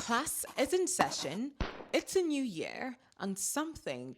Class is in session, it's a new year, and something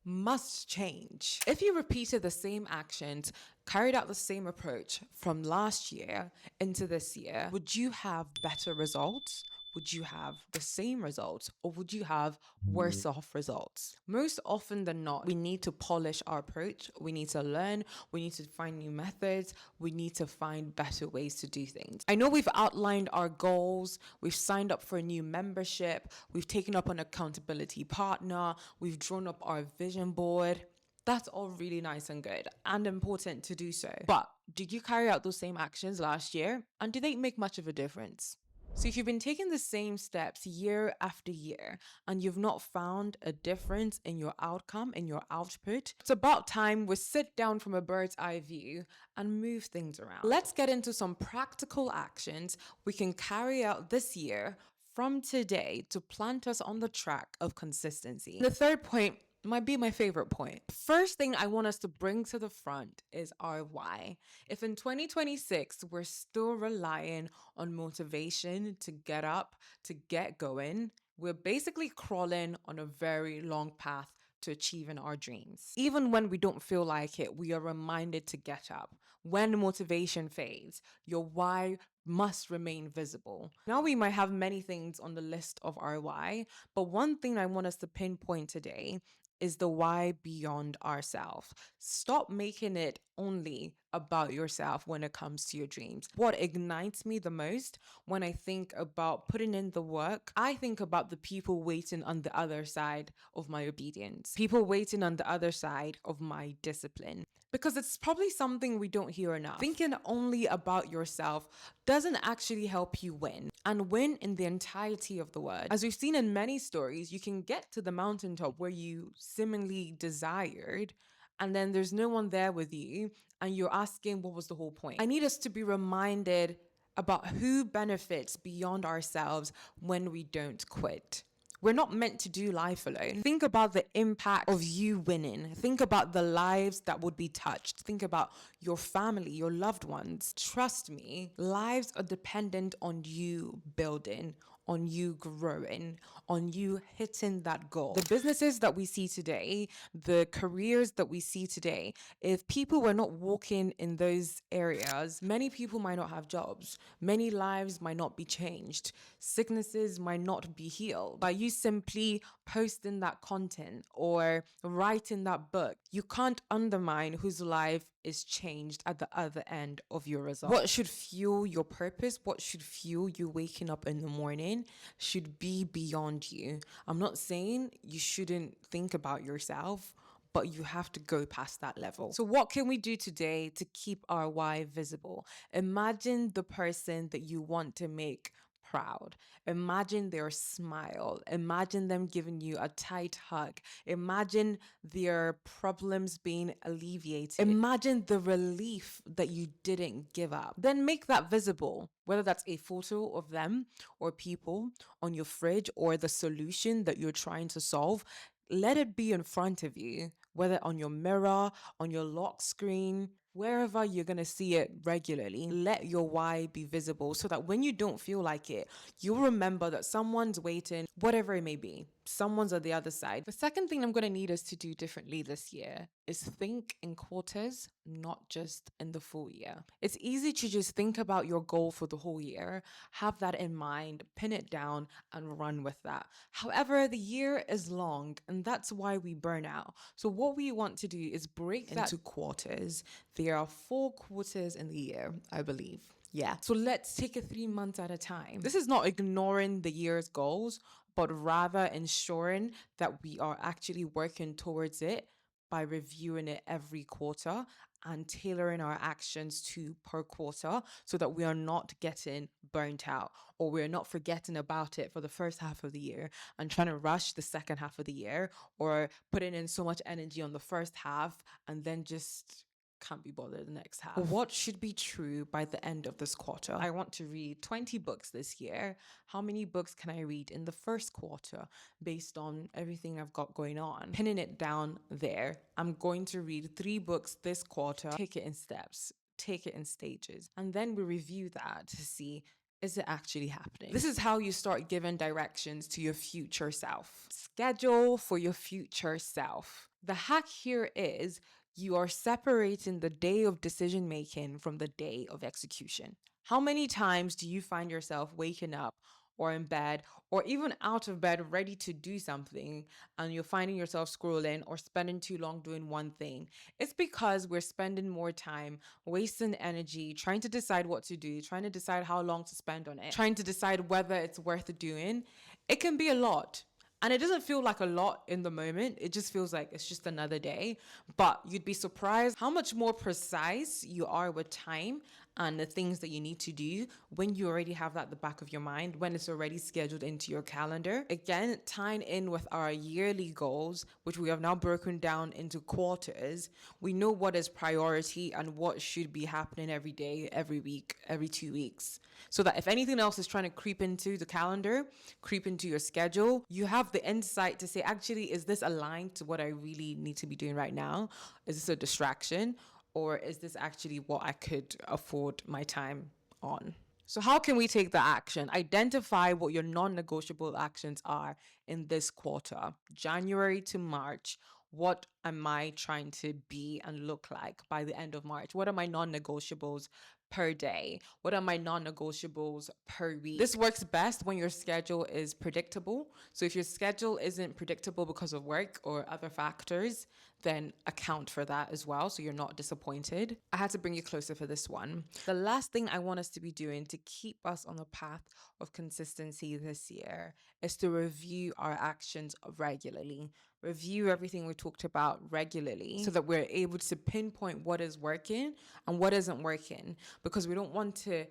must change. If you repeated the same actions, carried out the same approach from last year into this year, would you have better results? Would you have the same results, or would you have worse off results? Most often than not, we need to polish our approach. We need to learn. We need to find new methods. We need to find better ways to do things. I know we've outlined our goals. We've signed up for a new membership. We've taken up an accountability partner. We've drawn up our vision board. That's all really nice and good and important to do so. But did you carry out those same actions last year? And do they make much of a difference? So if you've been taking the same steps year after year and you've not found a difference in your outcome, in your output, it's about time we sit down from a bird's eye view and move things around. Let's get into some practical actions we can carry out this year from today to plant us on the track of consistency. The third point might be my favorite point. First thing I want us to bring to the front is our why. If in 2026 we're still relying on motivation to get up, to get going, we're basically crawling on a very long path to achieving our dreams. Even when we don't feel like it, we are reminded to get up. When motivation fades, your why must remain visible. Now we might have many things on the list of our why, but one thing I want us to pinpoint today is the why beyond ourselves. Stop making it only about yourself when it comes to your dreams. What ignites me the most when I think about putting in the work, I think about the people waiting on the other side of my obedience, people waiting on the other side of my discipline. Because it's probably something we don't hear enough. Thinking only about yourself doesn't actually help you win, and win in the entirety of the word. As we've seen in many stories, you can get to the mountaintop where you seemingly desired, and then there's no one there with you, and you're asking, what was the whole point? I need us to be reminded about who benefits beyond ourselves when we don't quit. We're not meant to do life alone. Think about the impact of you winning. Think about the lives that would be touched. Think about your family, your loved ones. Trust me, lives are dependent on you building, on you growing, on you hitting that goal. The businesses that we see today, the careers that we see today, if people were not walking in those areas, many people might not have jobs. Many lives might not be changed. Sicknesses might not be healed. By you simply posting that content or writing that book, you can't undermine whose life is changed at the other end of your result. What should fuel your purpose, what should fuel you waking up in the morning should be beyond you. I'm not saying you shouldn't think about yourself, but you have to go past that level. So what can we do today to keep our why visible? Imagine the person that you want to make proud. Imagine their smile. Imagine them giving you a tight hug. Imagine their problems being alleviated. Imagine the relief that you didn't give up. Then make that visible, whether that's a photo of them or people on your fridge or the solution that you're trying to solve. Let it be in front of you, whether on your mirror, on your lock screen, wherever you're going to see it regularly. Let your why be visible so that when you don't feel like it, you'll remember that someone's waiting, whatever it may be. Someone's on the other side. The second thing I'm going to need us to do differently this year is think in quarters, not just in the full year. It's easy to just think about your goal for the whole year, have that in mind, pin it down, and run with that. However, the year is long, and that's why we burn out. So what we want to do is break that into quarters. There are 4 quarters in the year, I believe. Yeah. So let's take it 3 months at a time. This is not ignoring the year's goals, but rather ensuring that we are actually working towards it by reviewing it every quarter and tailoring our actions to per quarter so that we are not getting burnt out or we're not forgetting about it for the first half of the year and trying to rush the second half of the year or putting in so much energy on the first half and then just can't be bothered the next half. What should be true by the end of this quarter? I want to read 20 books this year. How many books can I read in the first quarter based on everything I've got going on? Pinning it down there. I'm going to read 3 books this quarter. Take it in steps. Take it in stages. And then we review that to see, is it actually happening? This is how you start giving directions to your future self. Schedule for your future self. The hack here is you are separating the day of decision making from the day of execution. How many times do you find yourself waking up or in bed or even out of bed ready to do something and you're finding yourself scrolling or spending too long doing one thing? It's because we're spending more time wasting energy trying to decide what to do, trying to decide how long to spend on it, trying to decide whether it's worth doing. It can be a lot. And it doesn't feel like a lot in the moment. It just feels like it's just another day. But you'd be surprised how much more precise you are with time and the things that you need to do when you already have that at the back of your mind, when it's already scheduled into your calendar. Again, tying in with our yearly goals, which we have now broken down into quarters, we know what is priority and what should be happening every day, every week, every 2 weeks. So that if anything else is trying to creep into the calendar, creep into your schedule, you have the insight to say, actually, is this aligned to what I really need to be doing right now? Is this a distraction? Or is this actually what I could afford my time on? So how can we take the action? Identify what your non-negotiable actions are in this quarter, January to March. What am I trying to be and look like by the end of March? What are my non-negotiables per day? What are my non-negotiables per week? This works best when your schedule is predictable. So if your schedule isn't predictable because of work or other factors, then account for that as well so you're not disappointed. I had to bring you closer for this one. The last thing I want us to be doing to keep us on the path of consistency this year is to review our actions regularly. Review everything we talked about regularly so that we're able to pinpoint what is working and what isn't working, because we don't want to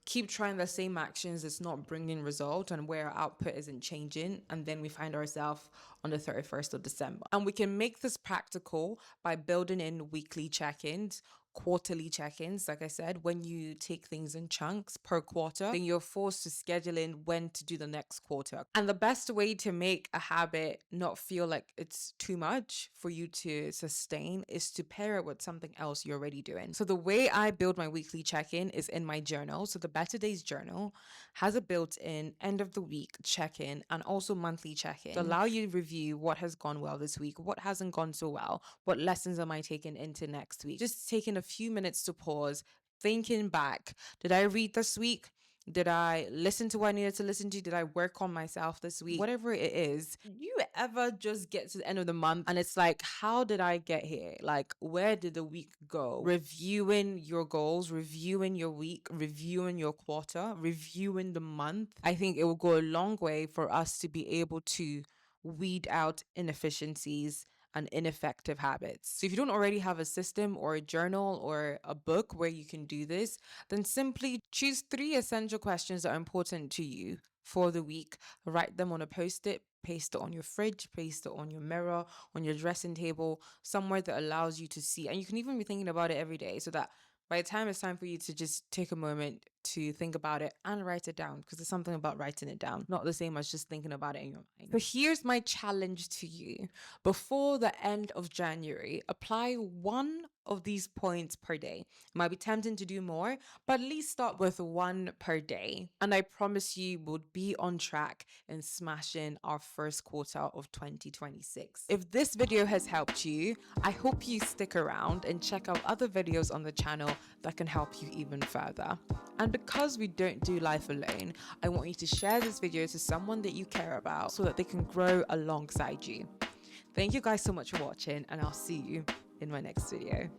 keep trying the same actions that's not bringing result and where our output isn't changing, and then we find ourselves on the 31st of December. And we can make this practical by building in weekly check-ins, quarterly check-ins. Like I said, when you take things in chunks per quarter, then you're forced to schedule in when to do the next quarter. And the best way to make a habit not feel like it's too much for you to sustain is to pair it with something else you're already doing. So the way I build my weekly check-in is in my journal. So the Better Days journal has a built-in end of the week check-in and also monthly check-in to allow you to review what has gone well this week, what hasn't gone so well, what lessons am I taking into next week. Just taking a few minutes to pause, thinking back. Did I read this week? Did I listen to what I needed to listen to? Did I work on myself this week? Whatever it is, you ever just get to the end of the month and it's like, how did I get here? Like, where did the week go? Reviewing your goals, reviewing your week, reviewing your quarter, reviewing the month. I think it will go a long way for us to be able to weed out inefficiencies and ineffective habits. So if you don't already have a system or a journal or a book where you can do this, then simply choose 3 essential questions that are important to you for the week. Write them on a post-it, paste it on your fridge, paste it on your mirror, on your dressing table, somewhere that allows you to see. And you can even be thinking about it every day so that by the time it's time for you to just take a moment to think about it and write it down, because there's something about writing it down, not the same as just thinking about it in your mind. So here's my challenge to you. Before the end of January, apply one of these points per day. It might be tempting to do more, but at least start with 1 per day. And I promise you we'll be on track in smashing our first quarter of 2026. If this video has helped you, I hope you stick around and check out other videos on the channel that can help you even further. And because we don't do life alone, I want you to share this video to someone that you care about so that they can grow alongside you. Thank you guys so much for watching, and I'll see you in my next video.